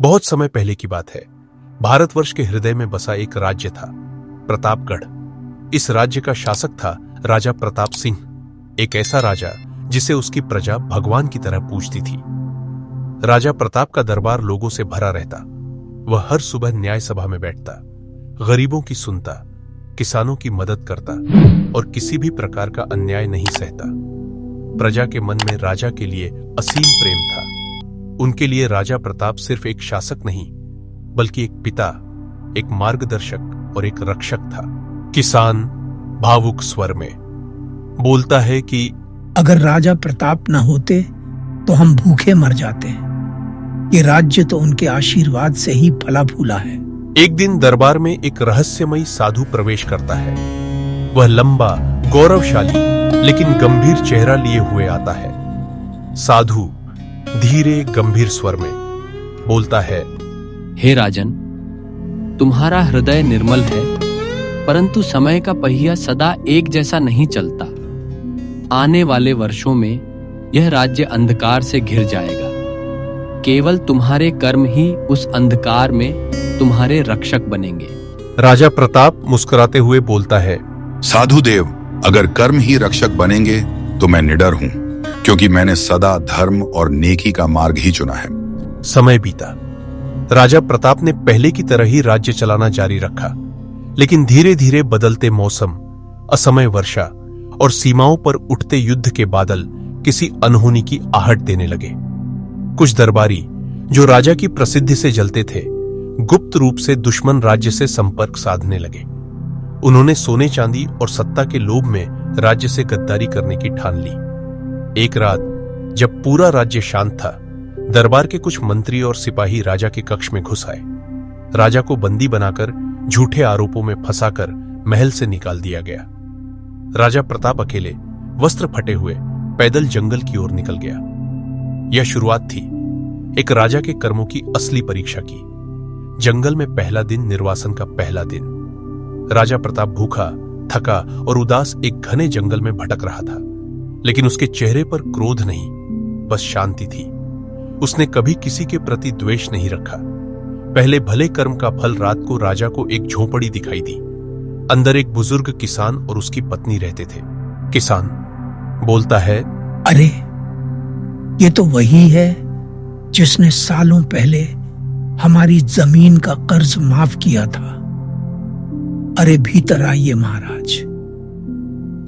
बहुत समय पहले की बात है। भारतवर्ष के हृदय में बसा एक राज्य था, प्रतापगढ़। इस राज्य का शासक था राजा प्रताप सिंह, एक ऐसा राजा जिसे उसकी प्रजा भगवान की तरह पूजती थी। राजा प्रताप का दरबार लोगों से भरा रहता। वह हर सुबह न्याय सभा में बैठता, गरीबों की सुनता, किसानों की मदद करता और किसी भी प्रकार का अन्याय नहीं सहता। प्रजा के मन में राजा के लिए असीम प्रेम था। उनके लिए राजा प्रताप सिर्फ एक शासक नहीं, बल्कि एक पिता, एक मार्गदर्शक और एक रक्षक था। किसान भावुक स्वर में बोलता है कि अगर राजा प्रताप न होते तो हम भूखे मर जाते। ये राज्य तो उनके आशीर्वाद से ही फला फूला है। एक दिन दरबार में एक रहस्यमयी साधु प्रवेश करता है। वह लंबा, गौरवशाली लेकिन गंभीर चेहरा लिए हुए आता है। साधु धीरे गंभीर स्वर में बोलता है, हे राजन, तुम्हारा हृदय निर्मल है, परंतु समय का पहिया सदा एक जैसा नहीं चलता। आने वाले वर्षों में यह राज्य अंधकार से घिर जाएगा। केवल तुम्हारे कर्म ही उस अंधकार में तुम्हारे रक्षक बनेंगे। राजा प्रताप मुस्कुराते हुए बोलता है, साधु देव, अगर कर्म ही रक्षक बनेंगे तो मैं निडर हूं, क्योंकि मैंने सदा धर्म और नेकी का मार्ग ही चुना है। समय बीता। राजा प्रताप ने पहले की तरह ही राज्य चलाना जारी रखा, लेकिन धीरे धीरे बदलते मौसम, असमय वर्षा और सीमाओं पर उठते युद्ध के बादल किसी अनहोनी की आहट देने लगे। कुछ दरबारी जो राजा की प्रसिद्धि से जलते थे, गुप्त रूप से दुश्मन राज्य से संपर्क साधने लगे। उन्होंने सोने चांदी और सत्ता के लोभ में राज्य से गद्दारी करने की ठान ली। एक रात जब पूरा राज्य शांत था, दरबार के कुछ मंत्री और सिपाही राजा के कक्ष में घुस आए। राजा को बंदी बनाकर झूठे आरोपों में फंसाकर महल से निकाल दिया गया। राजा प्रताप अकेले, वस्त्र फटे हुए, पैदल जंगल की ओर निकल गया। यह शुरुआत थी एक राजा के कर्मों की असली परीक्षा की। जंगल में पहला दिन, निर्वासन का पहला दिन। राजा प्रताप भूखा, थका और उदास एक घने जंगल में भटक रहा था, लेकिन उसके चेहरे पर क्रोध नहीं, बस शांति थी। उसने कभी किसी के प्रति द्वेष नहीं रखा। पहले भले कर्म का फल रात को राजा को एक झोपड़ी दिखाई दी। अंदर एक बुजुर्ग किसान और उसकी पत्नी रहते थे। किसान बोलता है, अरे ये तो वही है जिसने सालों पहले हमारी जमीन का कर्ज माफ किया था। अरे भीतर आइए महाराज,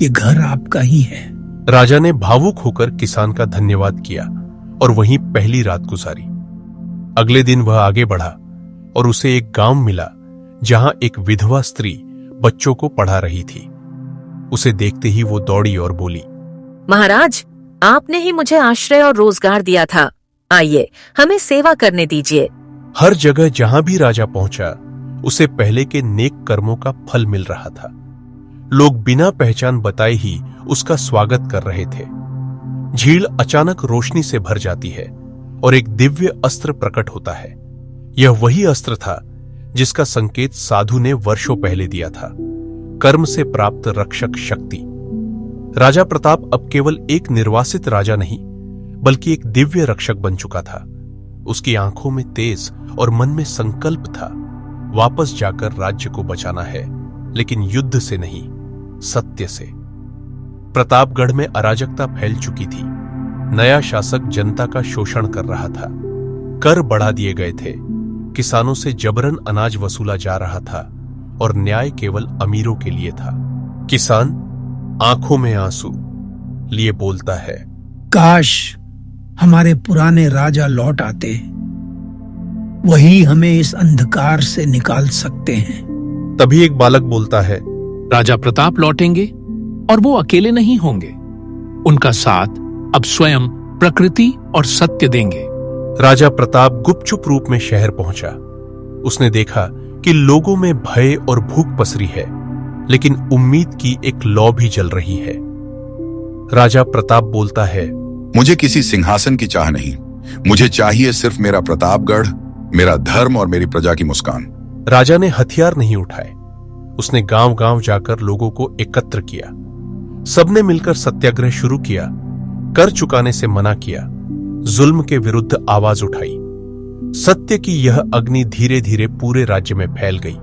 ये घर आपका ही है। राजा ने भावुक होकर किसान का धन्यवाद किया और वहीं पहली रात गुजारी। अगले दिन वह आगे बढ़ा और उसे एक गांव मिला जहां एक विधवा स्त्री बच्चों को पढ़ा रही थी। उसे देखते ही वो दौड़ी और बोली, महाराज, आपने ही मुझे आश्रय और रोजगार दिया था। आइए, हमें सेवा करने दीजिए। हर जगह जहां भी राजा पहुंचा, उसे पहले के नेक कर्मों का फल मिल रहा था। लोग बिना पहचान बताए ही उसका स्वागत कर रहे थे। झील अचानक रोशनी से भर जाती है और एक दिव्य अस्त्र प्रकट होता है। यह वही अस्त्र था जिसका संकेत साधु ने वर्षों पहले दिया था, कर्म से प्राप्त रक्षक शक्ति। राजा प्रताप अब केवल एक निर्वासित राजा नहीं, बल्कि एक दिव्य रक्षक बन चुका था। उसकी आंखों में तेज और मन में संकल्प था, वापस जाकर राज्य को बचाना है, लेकिन युद्ध से नहीं, सत्य से। प्रतापगढ़ में अराजकता फैल चुकी थी। नया शासक जनता का शोषण कर रहा था। कर बढ़ा दिए गए थे, किसानों से जबरन अनाज वसूला जा रहा था और न्याय केवल अमीरों के लिए था। किसान आंखों में आंसू लिए बोलता है, काश हमारे पुराने राजा लौट आते, वही हमें इस अंधकार से निकाल सकते हैं। तभी एक बालक बोलता है, राजा प्रताप लौटेंगे और वो अकेले नहीं होंगे। उनका साथ अब स्वयं प्रकृति और सत्य देंगे। राजा प्रताप गुपचुप रूप में शहर पहुंचा। उसने देखा कि लोगों में भय और भूख पसरी है, लेकिन उम्मीद की एक लौ भी जल रही है। राजा प्रताप बोलता है, मुझे किसी सिंहासन की चाह नहीं, मुझे चाहिए सिर्फ मेरा प्रतापगढ़, मेरा धर्म और मेरी प्रजा की मुस्कान। राजा ने हथियार नहीं उठाए। उसने गांव गांव जाकर लोगों को एकत्र किया। सबने मिलकर सत्याग्रह शुरू किया, कर चुकाने से मना किया, जुल्म के विरुद्ध आवाज उठाई। सत्य की यह अग्नि धीरे धीरे पूरे राज्य में फैल गई।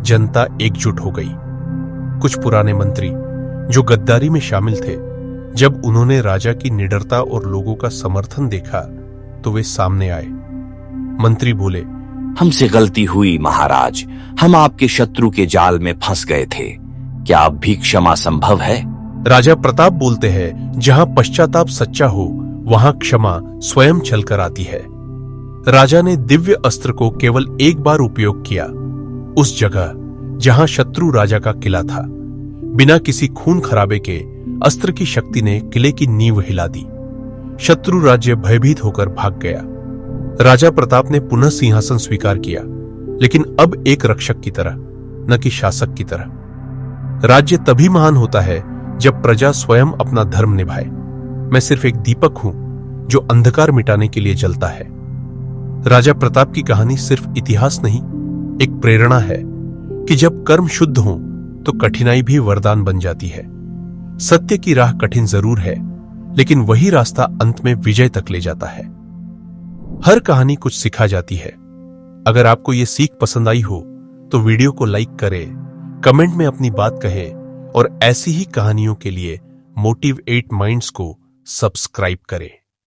जनता एकजुट हो गई। कुछ पुराने मंत्री जो गद्दारी में शामिल थे, जब उन्होंने राजा की निडरता और लोगों का समर्थन देखा तो वे सामने आए। मंत्री बोले, हमसे गलती हुई महाराज, हम आपके शत्रु के जाल में फंस गए थे। क्या अब भी क्षमा संभव है? राजा प्रताप बोलते हैं, जहां पश्चाताप सच्चा हो वहां क्षमा स्वयं चलकर आती है। राजा ने दिव्य अस्त्र को केवल एक बार उपयोग किया, उस जगह जहां शत्रु राजा का किला था। बिना किसी खून खराबे के अस्त्र की शक्ति ने किले की नींव हिला दी। शत्रु राज्य भयभीत होकर भाग गया। राजा प्रताप ने पुनः सिंहासन स्वीकार किया, लेकिन अब एक रक्षक की तरह, न कि शासक की तरह। राज्य तभी महान होता है जब प्रजा स्वयं अपना धर्म निभाए। मैं सिर्फ एक दीपक हूं जो अंधकार मिटाने के लिए जलता है। राजा प्रताप की कहानी सिर्फ इतिहास नहीं, एक प्रेरणा है कि जब कर्म शुद्ध हो तो कठिनाई भी वरदान बन जाती है। सत्य की राह कठिन जरूर है, लेकिन वही रास्ता अंत में विजय तक ले जाता है। हर कहानी कुछ सिखा जाती है। अगर आपको यह सीख पसंद आई हो तो वीडियो को लाइक करें, कमेंट में अपनी बात कहें और ऐसी ही कहानियों के लिए मोटिव 8 माइंड्स को सब्सक्राइब करें।